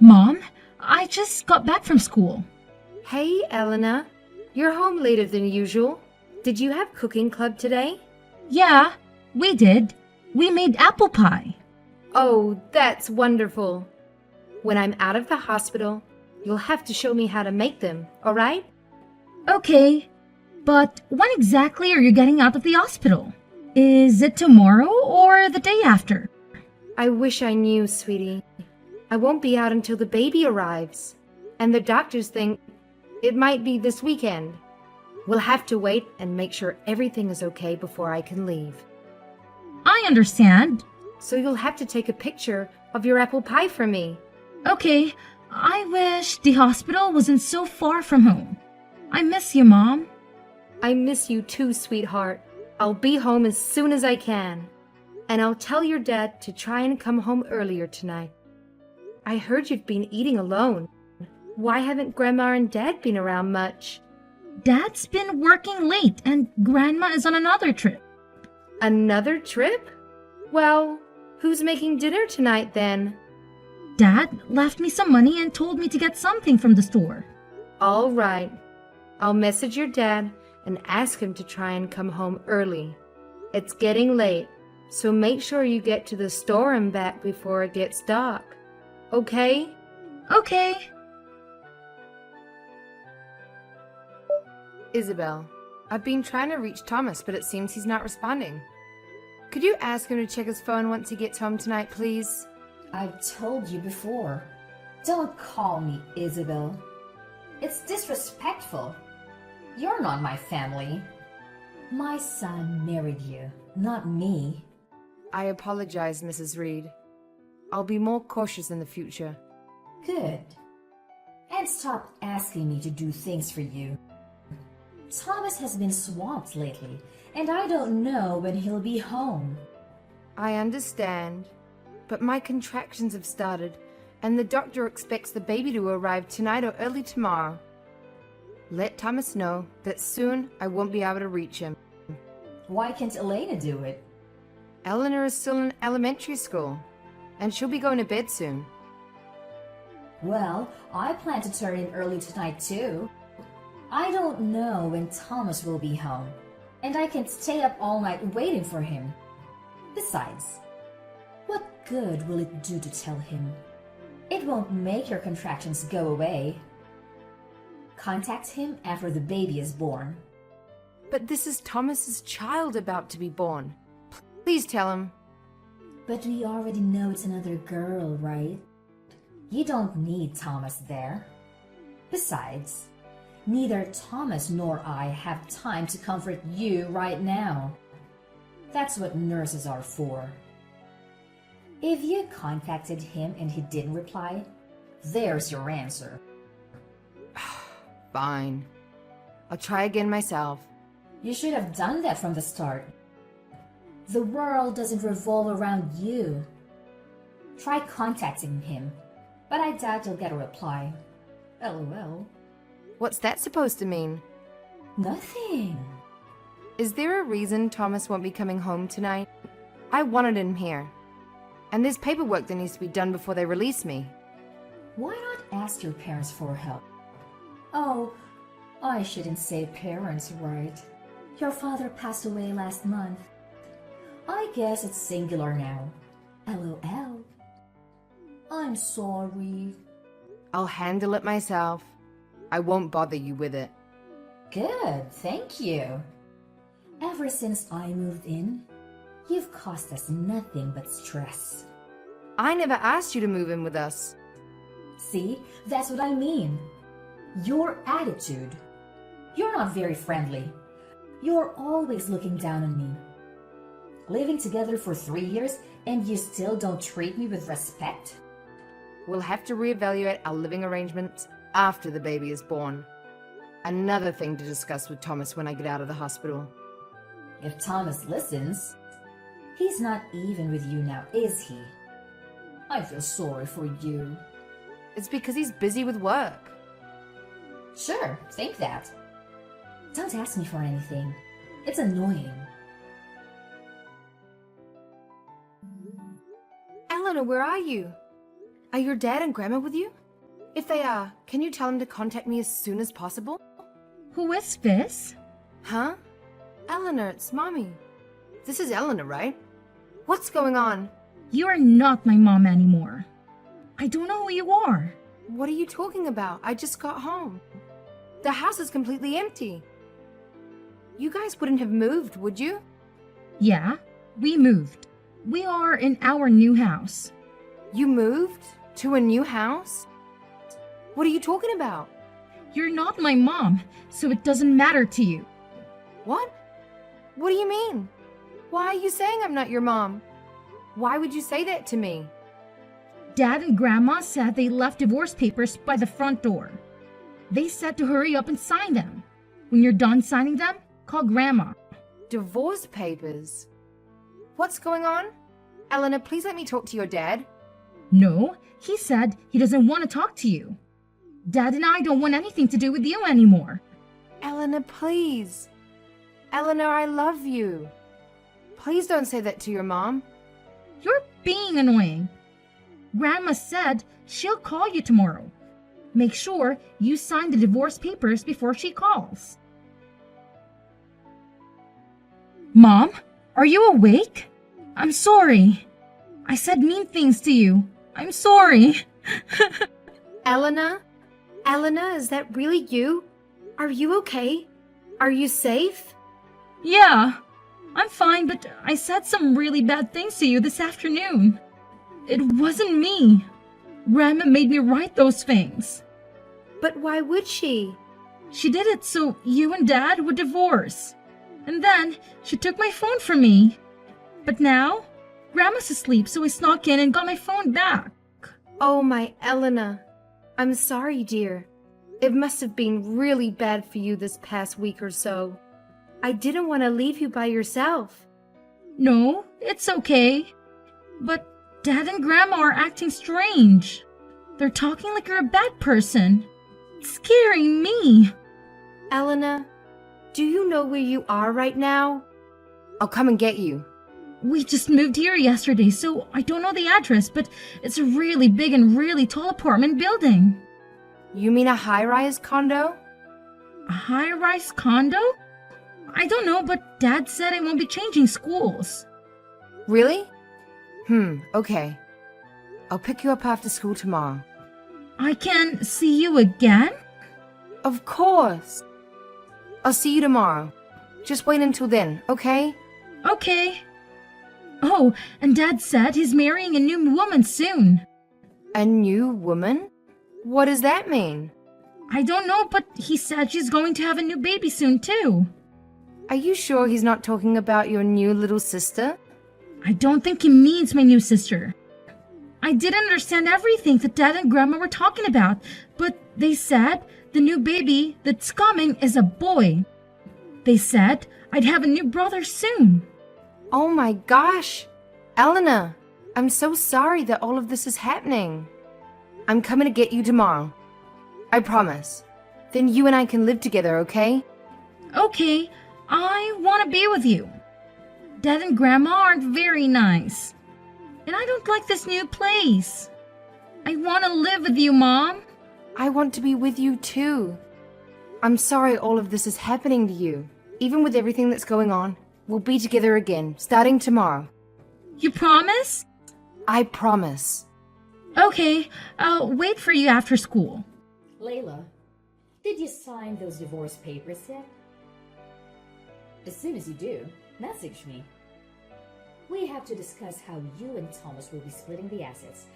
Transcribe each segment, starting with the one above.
Mom, I just got back from school. Hey, Elena. You're home later than usual. Did you have cooking club today? Yeah, we did. We made apple pie. Oh, that's wonderful. When I'm out of the hospital, you'll have to show me how to make them, all right? Okay, but when exactly are you getting out of the hospital? Is it tomorrow or the day after? I wish I knew, sweetie. I won't be out until the baby arrives. And the doctors think it might be this weekend. We'll have to wait and make sure everything is okay before I can leave. I understand. So you'll have to take a picture of your apple pie for me. Okay, I wish the hospital wasn't so far from home. I miss you, Mom. I miss you too, sweetheart. I'll be home as soon as I can. And I'll tell your dad to try and come home earlier tonight. I heard you've been eating alone. Why haven't Grandma and Dad been around much? Dad's been working late and Grandma is on another trip. Another trip? Well, who's making dinner tonight then? Dad left me some money and told me to get something from the store. All right. I'll message your dad and ask him to try and come home early. It's getting late, so make sure you get to the store and back before it gets dark. Okay? Okay. Isabel, I've been trying to reach Thomas, but it seems he's not responding. Could you ask him to check his phone once he gets home tonight, please? I've told you before. Don't call me Isabel. It's disrespectful. You're not my family. My son married you, not me. I apologize, Mrs. Reed. I'll be more cautious in the future. Good. And stop asking me to do things for you. Thomas has been swamped lately, and I don't know when he'll be home. I understand, but my contractions have started, and the doctor expects the baby to arrive tonight or early tomorrow. Let Thomas know that soon I won't be able to reach him. Why can't Elena do it? Eleanor is still in elementary school, and she'll be going to bed soon. Well, I plan to turn in early tonight too. I don't know when Thomas will be home, and I can't stay up all night waiting for him. Besides, what good will it do to tell him? It won't make your contractions go away. Contact him after the baby is born. But this is Thomas's child about to be born. Please tell him. But we already know it's another girl, right? You don't need Thomas there. Besides, neither Thomas nor I have time to comfort you right now. That's what nurses are for. If you contacted him and he didn't reply, there's your answer. Fine. I'll try again myself. You should have done that from the start. The world doesn't revolve around you. Try contacting him, but I doubt you'll get a reply. LOL. What's that supposed to mean? Nothing. Is there a reason Thomas won't be coming home tonight? I wanted him here. And there's paperwork that needs to be done before they release me. Why not ask your parents for help? Oh, I shouldn't say parents, right? Your father passed away last month. I guess it's singular now. LOL. I'm sorry. I'll handle it myself. I won't bother you with it. Good, thank you. Ever since I moved in, you've caused us nothing but stress. I never asked you to move in with us. See, that's what I mean. Your attitude. You're not very friendly. You're always looking down on me. Living together for 3 years and you still don't treat me with respect? We'll have to reevaluate our living arrangements after the baby is born. Another thing to discuss with Thomas when I get out of the hospital. If Thomas listens, he's not even with you now, is he? I feel sorry for you. It's because he's busy with work. Sure, think that. Don't ask me for anything. It's annoying. Eleanor, where are you? Are your dad and grandma with you? If they are, can you tell them to contact me as soon as possible? Who is this? Huh? Eleanor, it's Mommy. This is Eleanor, right? What's going on? You are not my mom anymore. I don't know who you are. What are you talking about? I just got home. The house is completely empty. You guys wouldn't have moved, would you? Yeah, we moved. We are in our new house. You moved? To a new house? What are you talking about? You're not my mom, so it doesn't matter to you. What? What do you mean? Why are you saying I'm not your mom? Why would you say that to me? Dad and Grandma said they left divorce papers by the front door. They said to hurry up and sign them. When you're done signing them, call Grandma. Divorce papers? What's going on? Eleanor, please let me talk to your dad. No, he said he doesn't want to talk to you. Dad and I don't want anything to do with you anymore. Eleanor, please. Eleanor, I love you. Please don't say that to your mom. You're being annoying. Grandma said she'll call you tomorrow. Make sure you sign the divorce papers before she calls. Mom, are you awake? I'm sorry. I said mean things to you. I'm sorry. Eleanor? Eleanor, is that really you? Are you okay? Are you safe? Yeah, I'm fine, but I said some really bad things to you this afternoon. It wasn't me. Grandma made me write those things. But why would she? She did it so you and Dad would divorce. And then she took my phone from me. But now, Grandma's asleep, so I snuck in and got my phone back. Oh, my Eleanor. I'm sorry, dear. It must have been really bad for you this past week or so. I didn't want to leave you by yourself. No, it's okay. But Dad and Grandma are acting strange. They're talking like you're a bad person. It's scaring me. Eleanor, do you know where you are right now? I'll come and get you. We just moved here yesterday, so I don't know the address, but it's a really big and really tall apartment building. You mean a high-rise condo? A high-rise condo? I don't know, but Dad said I won't be changing schools. Really? Okay. I'll pick you up after school tomorrow. I can see you again? Of course. I'll see you tomorrow. Just wait until then, okay? Okay. Oh, and Dad said he's marrying a new woman soon. A new woman? What does that mean? I don't know, but he said she's going to have a new baby soon, too. Are you sure he's not talking about your new little sister? I don't think he means my new sister. I didn't understand everything that Dad and Grandma were talking about, but they said the new baby that's coming is a boy. They said I'd have a new brother soon. Oh my gosh! Eleanor, I'm so sorry that all of this is happening. I'm coming to get you tomorrow. I promise. Then you and I can live together, okay? Okay, I want to be with you. Dad and Grandma aren't very nice. And I don't like this new place. I want to live with you, Mom. I want to be with you too. I'm sorry all of this is happening to you. Even with everything that's going on, we'll be together again, starting tomorrow. You promise? I promise. Okay, I'll wait for you after school. Layla, did you sign those divorce papers yet? As soon as you do, message me. We have to discuss how you and Thomas will be splitting the assets,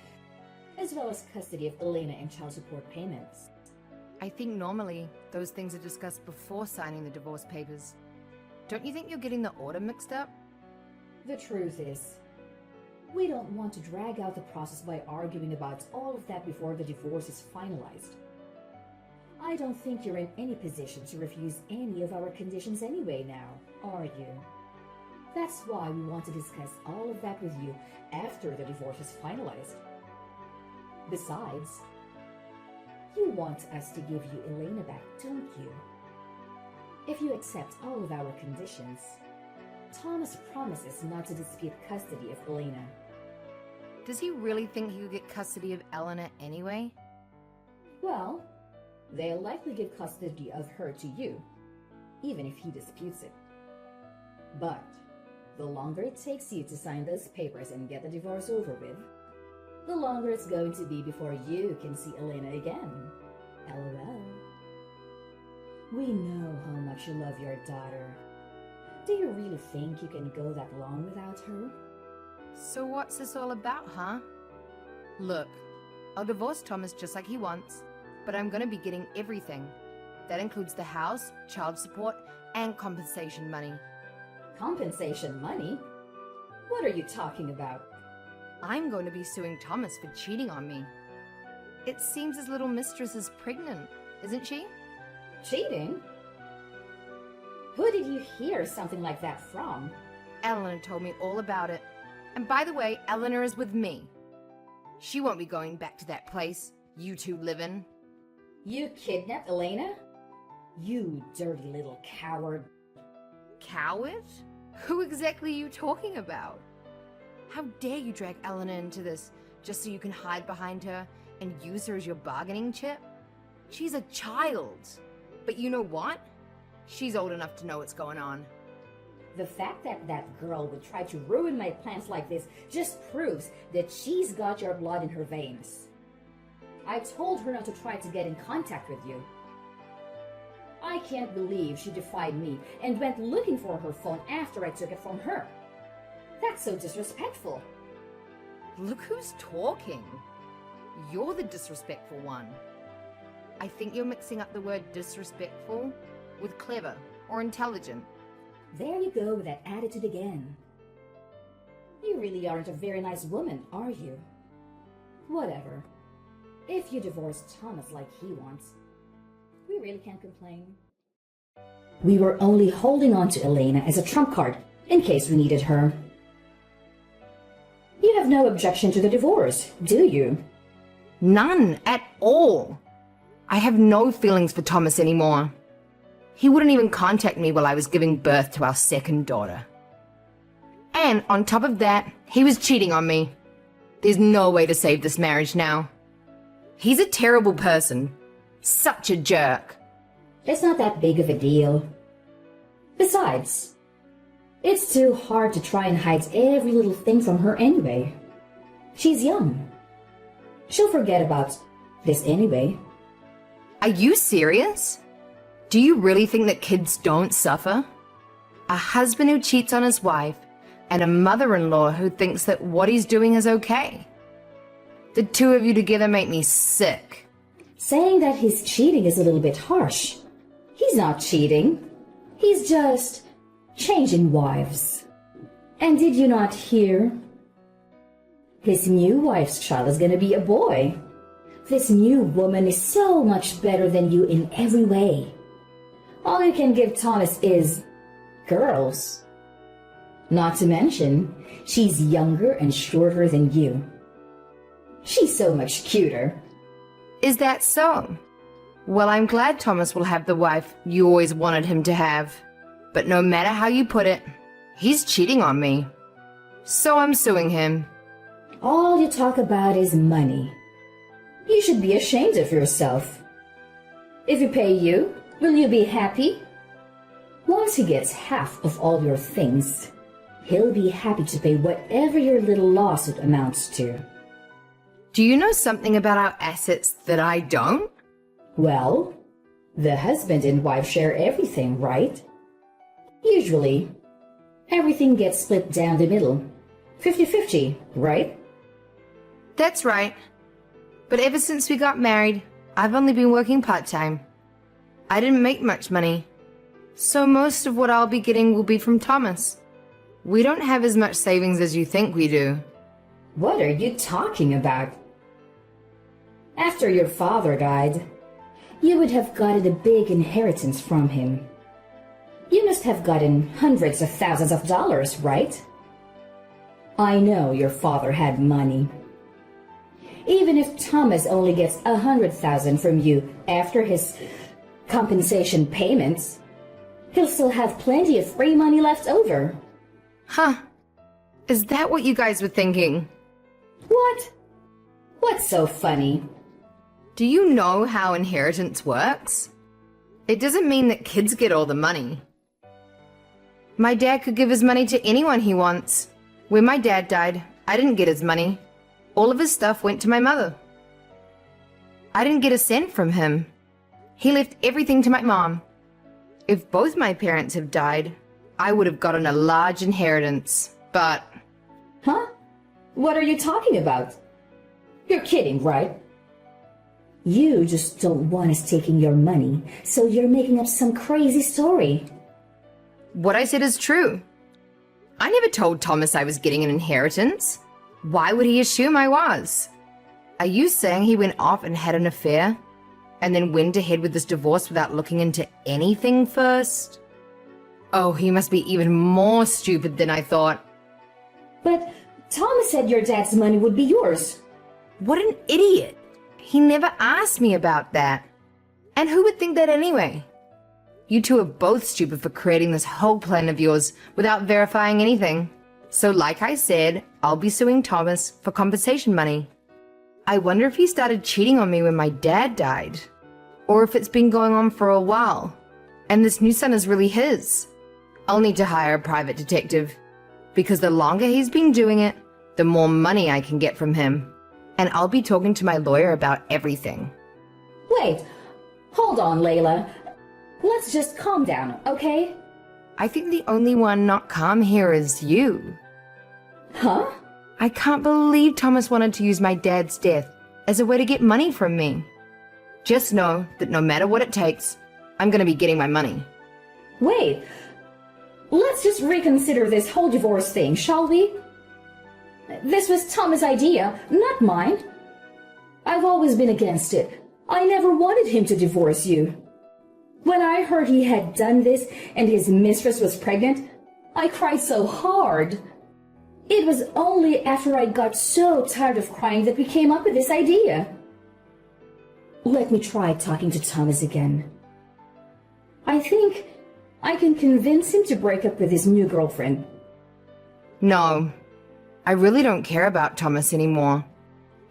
as well as custody of Elena and child support payments. I think normally those things are discussed before signing the divorce papers. Don't you think you're getting the order mixed up? The truth is, we don't want to drag out the process by arguing about all of that before the divorce is finalized. I don't think you're in any position to refuse any of our conditions anyway now, are you? That's why we want to discuss all of that with you after the divorce is finalized. Besides, you want us to give you Elena back, don't you? If you accept all of our conditions, Thomas promises not to dispute custody of Elena. Does he really think he could get custody of Eleanor anyway? Well, they'll likely give custody of her to you, even if he disputes it. But the longer it takes you to sign those papers and get the divorce over with, the longer it's going to be before you can see Elena again. LOL. We know how much you love your daughter. Do you really think you can go that long without her? So what's this all about, huh? Look, I'll divorce Thomas just like he wants, but I'm gonna be getting everything. That includes the house, child support, and compensation money. Compensation money? What are you talking about? I'm going to be suing Thomas for cheating on me. It seems his little mistress is pregnant, isn't she? Cheating? Who did you hear something like that from? Eleanor told me all about it. And by the way, Eleanor is with me. She won't be going back to that place you two live in. You kidnapped Elena? You dirty little coward. Coward? Who exactly are you talking about? How dare you drag Eleanor into this just so you can hide behind her and use her as your bargaining chip? She's a child. But you know what? She's old enough to know what's going on. The fact that that girl would try to ruin my plans like this just proves that she's got your blood in her veins. I told her not to try to get in contact with you. I can't believe she defied me and went looking for her phone after I took it from her. That's so disrespectful. Look who's talking. You're the disrespectful one. I think you're mixing up the word disrespectful with clever or intelligent. There you go with that attitude again. You really aren't a very nice woman, are you? Whatever. If you divorce Thomas like he wants, we really can't complain. We were only holding on to Elena as a trump card in case we needed her. You have no objection to the divorce, do you? None at all. I have no feelings for Thomas anymore. He wouldn't even contact me while I was giving birth to our second daughter. And on top of that, he was cheating on me. There's no way to save this marriage now. He's a terrible person. Such a jerk. It's not that big of a deal. Besides, it's too hard to try and hide every little thing from her anyway. She's young. She'll forget about this anyway. Are you serious? Do you really think that kids don't suffer? A husband who cheats on his wife and a mother-in-law who thinks that what he's doing is okay. The two of you together make me sick. Saying that he's cheating is a little bit harsh. He's not cheating. He's just changing wives. And did you not hear? His new wife's child is gonna be a boy. This new woman is so much better than you in every way. All you can give Thomas is girls. Not to mention, she's younger and shorter than you. She's so much cuter. Is that so? Well, I'm glad Thomas will have the wife you always wanted him to have. But no matter how you put it, he's cheating on me. So I'm suing him. All you talk about is money. You should be ashamed of yourself. If he pay you, will you be happy? Once he gets half of all your things, he'll be happy to pay whatever your little lawsuit amounts to. Do you know something about our assets that I don't? Well, the husband and wife share everything, right? Usually, everything gets split down the middle. 50-50, right? That's right. But ever since we got married, I've only been working part-time. I didn't make much money. So most of what I'll be getting will be from Thomas. We don't have as much savings as you think we do. What are you talking about? After your father died, you would have gotten a big inheritance from him. You must have gotten hundreds of thousands of dollars, right? I know your father had money. Even if Thomas only gets 100,000 from you after his compensation payments, he'll still have plenty of free money left over. Huh. Is that what you guys were thinking? What? What's so funny? Do you know how inheritance works? It doesn't mean that kids get all the money. My dad could give his money to anyone he wants. When my dad died, I didn't get his money. All of his stuff went to my mother. I didn't get a cent from him. He left everything to my mom. If both my parents have died, I would have gotten a large inheritance, but... Huh? What are you talking about? You're kidding, right? You just don't want us taking your money, so you're making up some crazy story. What I said is true. I never told Thomas I was getting an inheritance. Why would he assume I was? Are you saying he went off and had an affair? And then went ahead with this divorce without looking into anything first? Oh, he must be even more stupid than I thought. But Thomas said your dad's money would be yours. What an idiot. He never asked me about that. And who would think that anyway? You two are both stupid for creating this whole plan of yours without verifying anything. So like I said, I'll be suing Thomas for compensation money. I wonder if he started cheating on me when my dad died. Or if it's been going on for a while. And this new son is really his. I'll need to hire a private detective. Because the longer he's been doing it, the more money I can get from him. And I'll be talking to my lawyer about everything. Wait, hold on, Layla. Let's just calm down, okay? I think the only one not calm here is you. Huh? I can't believe Thomas wanted to use my dad's death as a way to get money from me. Just know that no matter what it takes, I'm gonna be getting my money. Wait, let's just reconsider this whole divorce thing, shall we? This was Thomas' idea, not mine. I've always been against it. I never wanted him to divorce you. When I heard he had done this and his mistress was pregnant, I cried so hard. It was only after I got so tired of crying that we came up with this idea. Let me try talking to Thomas again. I think I can convince him to break up with his new girlfriend. No, I really don't care about Thomas anymore.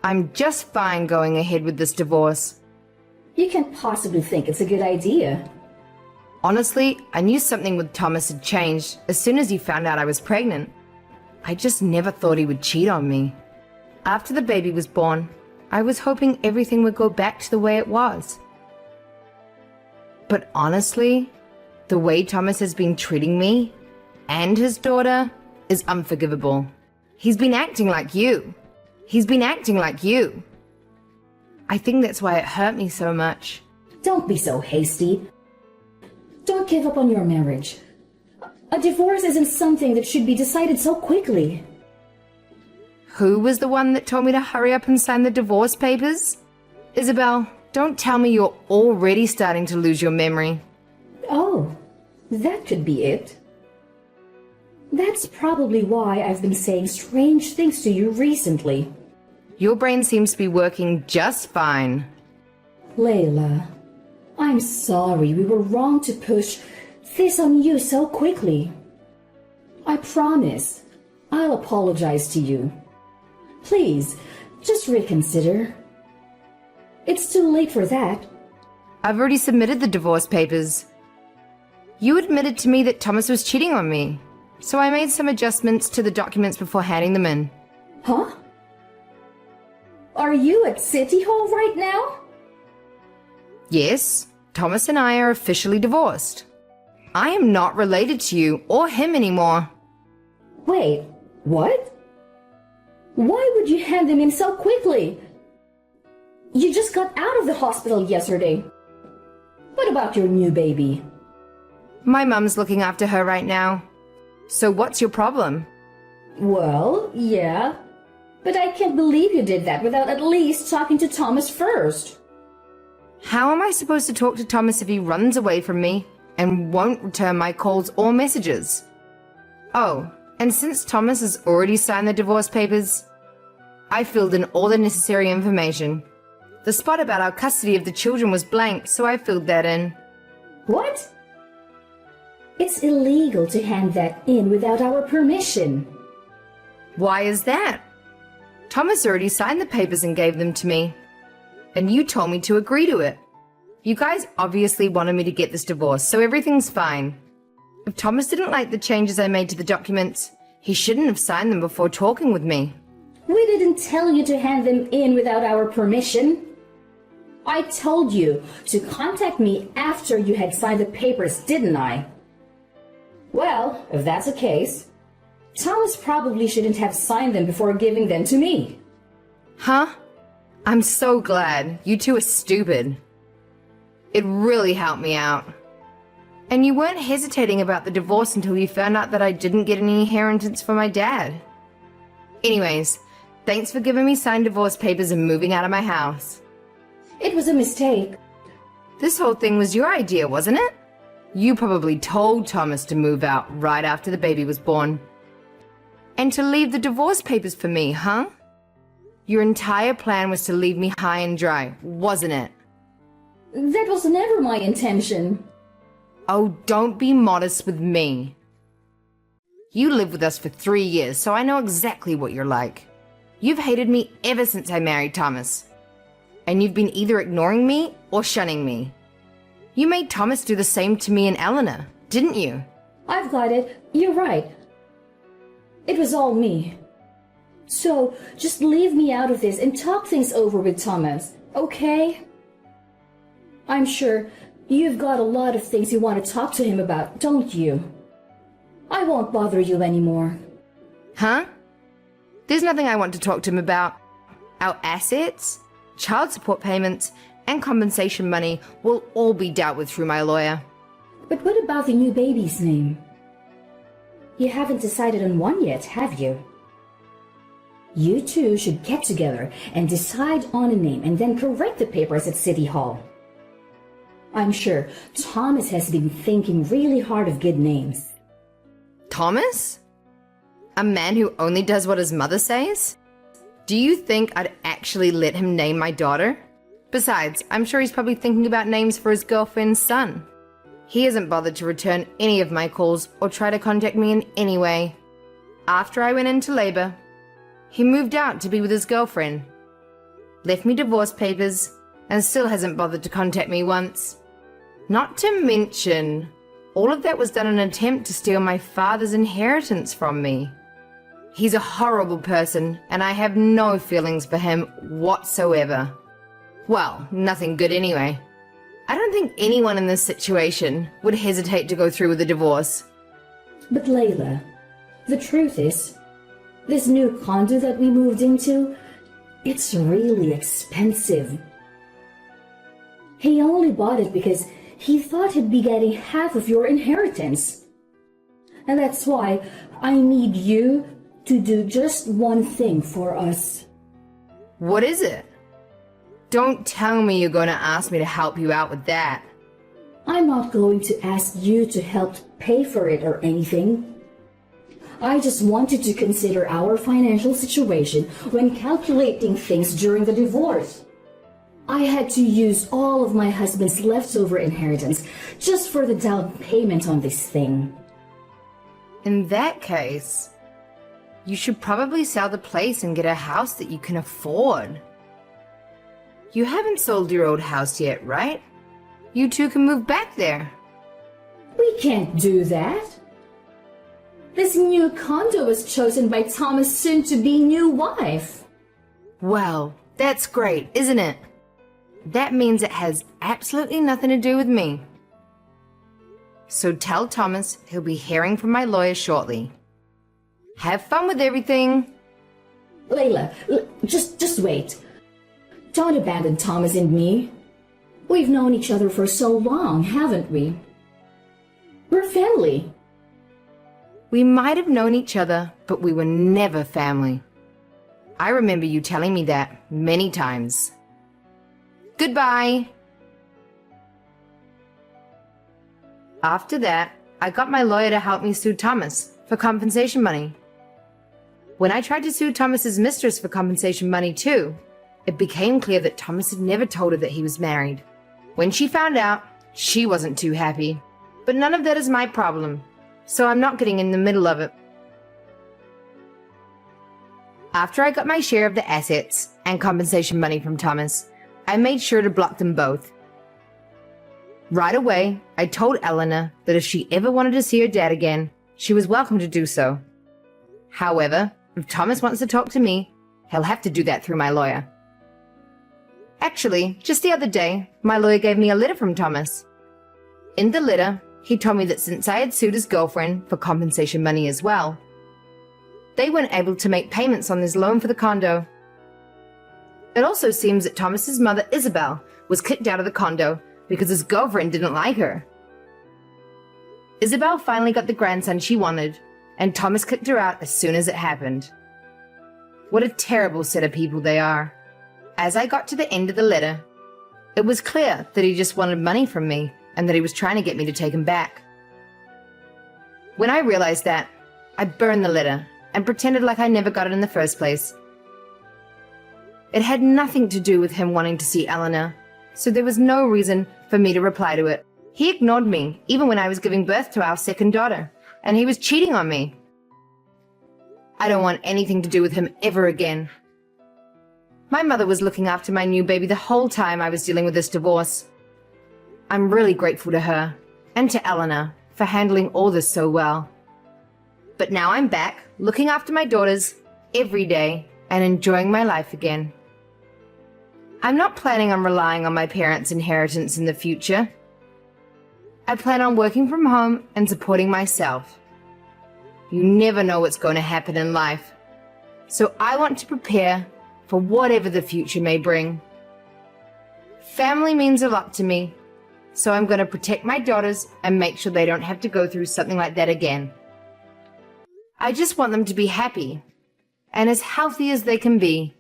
I'm just fine going ahead with this divorce. You can't possibly think it's a good idea. Honestly, I knew something with Thomas had changed as soon as he found out I was pregnant. I just never thought he would cheat on me. After the baby was born, I was hoping everything would go back to the way it was. But honestly, the way Thomas has been treating me and his daughter is unforgivable. He's been acting like you. He's been acting like you. I think that's why it hurt me so much. Don't be so hasty. Don't give up on your marriage. A divorce isn't something that should be decided so quickly. Who was the one that told me to hurry up and sign the divorce papers? Isabel, don't tell me you're already starting to lose your memory. Oh, that could be it. That's probably why I've been saying strange things to you recently. Your brain seems to be working just fine. Layla, I'm sorry we were wrong to push this on you so quickly. I promise I'll apologize to you. Please, just reconsider. It's too late for that. I've already submitted the divorce papers. You admitted to me that Thomas was cheating on me, so I made some adjustments to the documents before handing them in. Huh? Are you at City Hall right now? Yes, Thomas and I are officially divorced. I am not related to you or him anymore. Wait, what? Why would you hand them in so quickly? You just got out of the hospital yesterday. What about your new baby? My mum's looking after her right now. So what's your problem? Well, yeah. But I can't believe you did that without at least talking to Thomas first. How am I supposed to talk to Thomas if he runs away from me and won't return my calls or messages? Oh, and since Thomas has already signed the divorce papers, I filled in all the necessary information. The spot about our custody of the children was blank, so I filled that in. What? It's illegal to hand that in without our permission. Why is that? Thomas already signed the papers and gave them to me. And you told me to agree to it. You guys obviously wanted me to get this divorce, so everything's fine. If Thomas didn't like the changes I made to the documents, he shouldn't have signed them before talking with me. We didn't tell you to hand them in without our permission. I told you to contact me after you had signed the papers, didn't I? Well, if that's the case, Thomas probably shouldn't have signed them before giving them to me. Huh? I'm so glad. You two are stupid. It really helped me out. And you weren't hesitating about the divorce until you found out that I didn't get any inheritance from my dad. Anyways, thanks for giving me signed divorce papers and moving out of my house. It was a mistake. This whole thing was your idea, wasn't it? You probably told Thomas to move out right after the baby was born. And to leave the divorce papers for me, huh? Your entire plan was to leave me high and dry, wasn't it? That was never my intention. Oh, don't be modest with me. You lived with us for 3 years, so I know exactly what you're like. You've hated me ever since I married Thomas. And you've been either ignoring me or shunning me. You made Thomas do the same to me and Eleanor, didn't you? I've got it. You're right. It was all me. So, just leave me out of this and talk things over with Thomas, okay? I'm sure you've got a lot of things you want to talk to him about, don't you? I won't bother you anymore. Huh? There's nothing I want to talk to him about. Our assets, child support payments, and compensation money will all be dealt with through my lawyer. But what about the new baby's name? You haven't decided on one yet, have you? You two should get together and decide on a name and then correct the papers at City Hall. I'm sure Thomas has been thinking really hard of good names. Thomas? A man who only does what his mother says? Do you think I'd actually let him name my daughter? Besides, I'm sure he's probably thinking about names for his girlfriend's son. He hasn't bothered to return any of my calls or try to contact me in any way. After I went into labor, he moved out to be with his girlfriend, left me divorce papers, and still hasn't bothered to contact me once. Not to mention, all of that was done in an attempt to steal my father's inheritance from me. He's a horrible person, and I have no feelings for him whatsoever. Well, nothing good anyway. I don't think anyone in this situation would hesitate to go through with a divorce. But Layla, the truth is, this new condo that we moved into, it's really expensive. He only bought it because he thought he'd be getting half of your inheritance. And that's why I need you to do just one thing for us. What is it? Don't tell me you're going to ask me to help you out with that. I'm not going to ask you to help pay for it or anything. I just wanted to consider our financial situation when calculating things during the divorce. I had to use all of my husband's leftover inheritance just for the down payment on this thing. In that case, you should probably sell the place and get a house that you can afford. You haven't sold your old house yet, right? You two can move back there. We can't do that. This new condo was chosen by Thomas' soon-to-be new wife. Well, that's great, isn't it? That means it has absolutely nothing to do with me. So tell Thomas he'll be hearing from my lawyer shortly. Have fun with everything. Layla, just wait. Don't abandon Thomas and me. We've known each other for so long, haven't we? We're family. We might have known each other, but we were never family. I remember you telling me that many times. Goodbye. After that, I got my lawyer to help me sue Thomas for compensation money. When I tried to sue Thomas's mistress for compensation money too, it became clear that Thomas had never told her that he was married. When she found out, she wasn't too happy. But none of that is my problem, so I'm not getting in the middle of it. After I got my share of the assets and compensation money from Thomas, I made sure to block them both. Right away, I told Eleanor that if she ever wanted to see her dad again, she was welcome to do so. However, if Thomas wants to talk to me, he'll have to do that through my lawyer. Actually, just the other day, my lawyer gave me a letter from Thomas. In the letter, he told me that since I had sued his girlfriend for compensation money as well, they weren't able to make payments on his loan for the condo. It also seems that Thomas's mother, Isabel, was kicked out of the condo because his girlfriend didn't like her. Isabel finally got the grandson she wanted, and Thomas kicked her out as soon as it happened. What a terrible set of people they are. As I got to the end of the letter, it was clear that he just wanted money from me and that he was trying to get me to take him back. When I realized that, I burned the letter and pretended like I never got it in the first place. It had nothing to do with him wanting to see Eleanor, so there was no reason for me to reply to it. He ignored me even when I was giving birth to our second daughter, and he was cheating on me. I don't want anything to do with him ever again. My mother was looking after my new baby the whole time I was dealing with this divorce. I'm really grateful to her and to Eleanor for handling all this so well. But now I'm back, looking after my daughters every day and enjoying my life again. I'm not planning on relying on my parents' inheritance in the future. I plan on working from home and supporting myself. You never know what's going to happen in life, so I want to prepare for whatever the future may bring. Family means a lot to me, so I'm going to protect my daughters and make sure they don't have to go through something like that again. I just want them to be happy and as healthy as they can be.